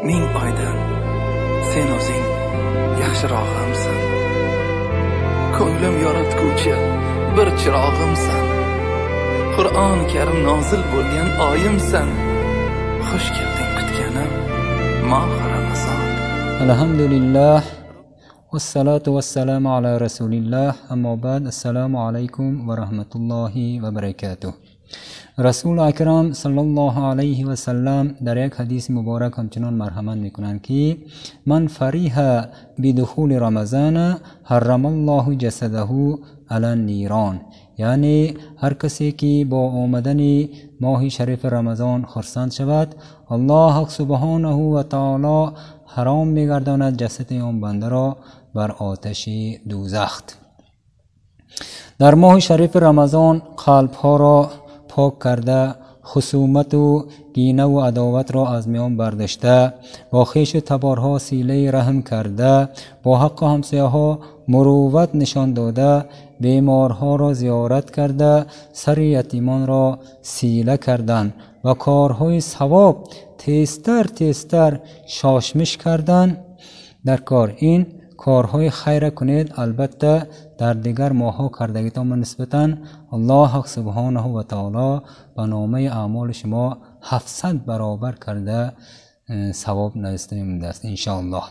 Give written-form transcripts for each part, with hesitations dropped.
ming oydan sen o'zing yaxshirog'imsan. Ko'nglim yoritguvchi bir chirog'imsan. Qur'oni Karim nozil bo'lgan oyimsan. Xush kelding kutganim moh Ramazon. Alhamdulillah vassalatu vassalamu ala rasulillah. Amma ba'd. Assalomu alaykum va rahmatullohi va barakatuh. Rasul akram sallallohu alayhi va sallam در یک حدیث مبارک همچنان مرحمت میکنند که من فریح بدخول رمضان حرم الله جسده علی النیران، یعنی هر کسی که با آمدن ماه شریف رمضان خرسند شود، الله سبحانه و تعالی حرام میگرداند جسد آن بنده را بر آتش دوزخ. در ماه شریف رمضان قلب ها را پاک کرده، خصومت و کینه و عداوت را از میان برداشته، با خویش و تبارها صله رحم کرده، با حق همسایه ها مروت نشان داده، بیمارها را زیارت کرده، سر یتیمان را صله کردن و کارهای ثواب تیزتر شاشمش کردن در کار. این کارهای خیر کنید، البته در دیگر ماها کردگیتان نسبتاً الله سبحانه و تعالی به نامه اعمال شما 700 برابر کرده ثواب نوشته مونده است انشاءالله.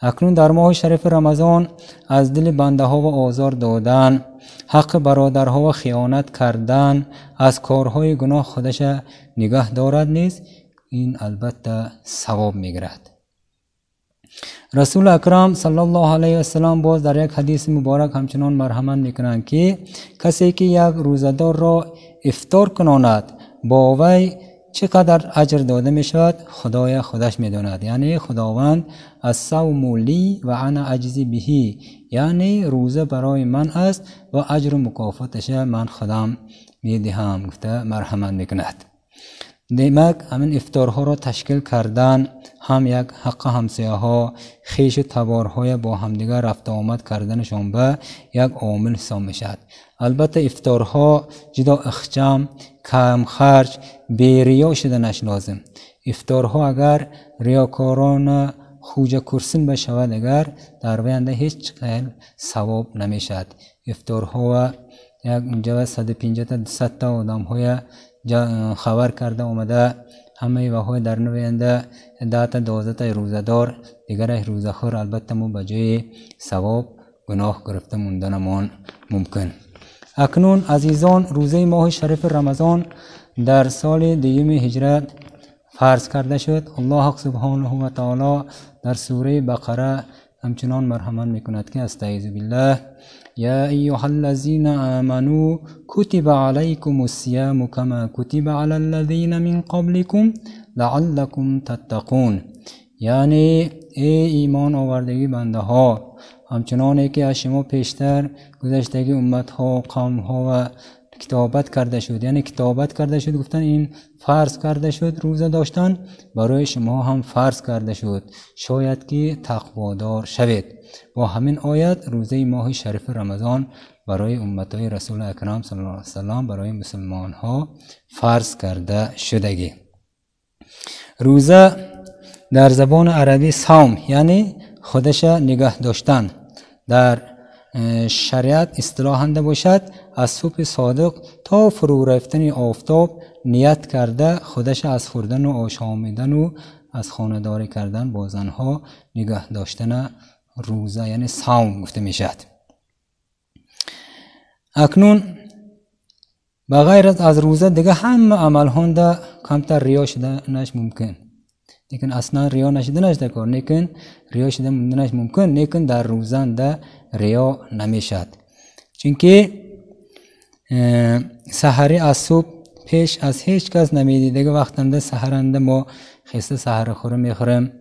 اکنون در ماه شریف رمضان از دل بنده ها و آزار دادن، حق برادرها و خیانت کردن، از کارهای گناه خودش نگاه دارد نیز، این البته ثواب میگیرد. رسول اکرم صلی الله علیه و سلم باز در یک حدیث مبارک همچنان مرحمت میکنند که کسی که یک روزدار را افطار کناند با وی چقدر اجر داده می شود خدای خودش میداند. یعنی خداوند الصوم لی و انا اجزی بهی، یعنی روزه برای من است و اجر و مکافاتش من خودم میدهم گفته مرحمت میکند. دیمک همین افطارها را تشکیل کردن هم یک حق همسایه ها، خویش و تبارهای با همدیگر رفت آمد کردنشان به یک عامل حساب میشد. البته افطارها جدا اخچم، کم خرج، بی ریا شدنش لازم. افطارها اگر ریاکاران خوجه کرسن بشود، اگر در وینده هیچ خیل ثواب نمیشد. افطارها یک اونجا 150 تا 200 تا آدم های خبر کرده اومده، همه وهای در نوینده 10 تا 12 تا روزدار دیگر روزخور، البته ما بجای ثواب گناه گرفته موندنمان ممکن. اکنون عزیزان، روزه ماه شریف رمضان در سال دیگم هجرت فرض کرده شد. الله سبحانه و تعالی در سوره بقره همچنان مرحمت میکند که استعیذ بالله یا ایها الذین آمنوا کتب علیکم الصیام کما کتب علی الذین من قبلکم لعلکم تتقون، یعنی ای ایمان آوردگی بنده ها، همچنانی که از شما پیشتر گذشتگی امت ها، قوم ها و کتابت کرده شد، یعنی کتابت کرده شد، گفتن این فرض کرده شد روزه داشتن، برای شما هم فرض کرده شد شاید که تقوادار شوید. با همین آیت روزه ماه شریف رمضان برای امتای رسول اکرم صلی الله علیه و سلم، برای مسلمان ها فرض کرده شدگی. روزه در زبان عربی صوم یعنی خودش نگاه داشتن، در شریعت اصطلاحاً باشد از صبح صادق تا فرو رفتن آفتاب نیت کرده خودش از خوردن و آشامیدن و از خانه‌داری کردن با زنها نگاه داشتن روزه یعنی صوم گفته میشد. اکنون بغیر از روزه دیگه همه عمل ها کمتر ریا شدنش ممکن، لیکن اصلا ریا نشدنش کار، لیکن ریا شدنش ممکن، لیکن در روزه ده ریا نمیشد. چونکه سحری از صبح پیش از هیچ کس نمیدید. دیگه وقتنده سحرنده ما خسته سحر خوره میخوریم،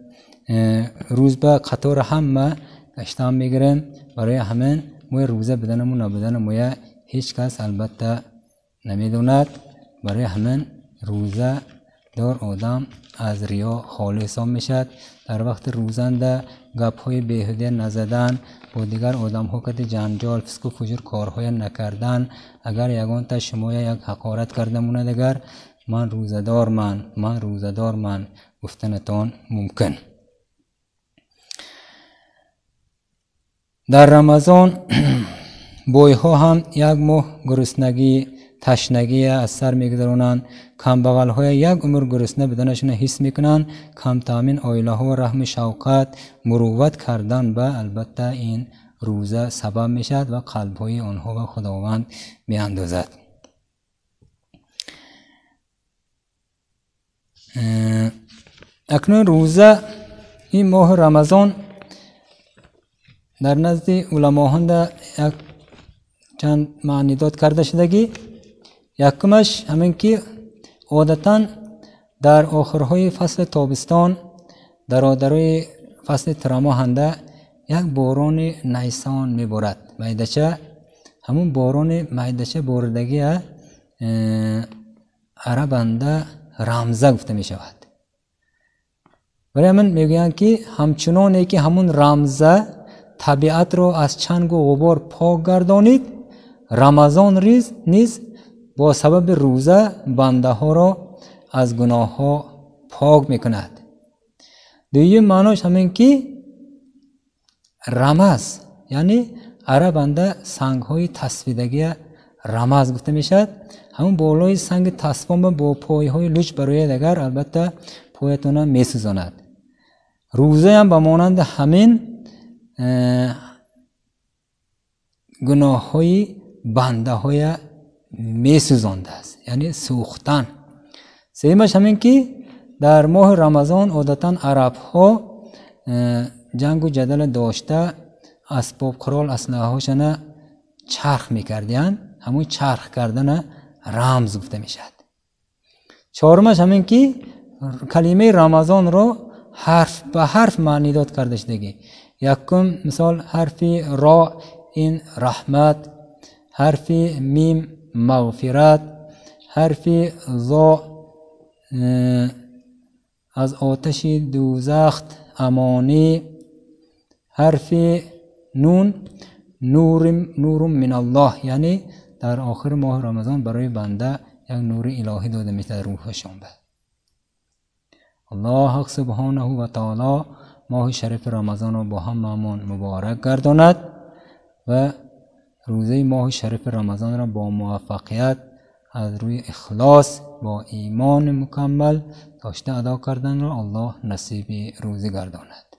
روز به قطار همه گشتم میگیریم، برای همین موی روزه بدنم و نبدن موی هیچ کس البته نمیدوند. برای همین روزه دار آدم از ریا خالی حساب میشد. در وقت روزنده گپ های بیهوده نزدن، با دیگر آدم ها که جنجال فسق و فجور کارهای نکردن، اگر یگان تا شما یک حقارت کرده مونه دیگر من روزدار گفتنتان ممکن. در رمضان بوی ها هم یک ماه گرسنگی تشنگی از سر میگذرونن. کمبغل های یک عمر گرسنه بدنشون حس میکنن. کم تامین آیله ها رحم شوقت مروت کردن به البته این روزه سبب میشد و قلب های آنها و خداوند میاندازد. اکنون روزه این ماه رمضان در نزد علماهان یک چند معنی داد کرده شدگی. یکمش همین که عادتاً در آخرهای فصل تابستان درآدرای فصل تراماهنده یک باران نیسان میبارد. میدچه همون باران میدچه باردگی عربنده رمزه گفته می شود. برای من میگویند که همچنانه که همون رمزه طبیعت را از چنگ و غبار پاک گردانید، رمضان نیز با سبب روزه بنده ها را از گناه ها پاک میکند. دویم معناش همین که رمز یعنی عربنده سنگ های تصفیدگی رمز گفته میشد. همون بالای سنگ تصفیم با پای های لوچ برای دیگر البته پایتون میسوزاند. روزه هم به مانند همین گناه های بنده های میسوزانده است، یعنی سوختن. سومش همین که در ماه رمضان عادتا عرب ها جنگ و جدل داشته اسباب قرال اسلحه هاشون چرخ میکردند. همون چرخ کردن رمز گفته میشد. چهارمش همین که کلمه رمضان رو حرف به حرف معنی داد کرده شدگی. یکم مثال حرف را این رحمت، حرف میم مغفرت، حرف ضا از آتش دوزخ امانی، حرف نون نور من الله، یعنی در آخر ماه رمضان برای بنده یک نور الهی داده میشه در روحشان. به الله حق سبحانه و تعالی ماه شریف رمضان را با هممون مبارک گرداند و روزه ماه شریف رمضان را با موفقیت از روی اخلاص با ایمان مکمل داشته ادا کردن را الله نصیب روزی گرداند.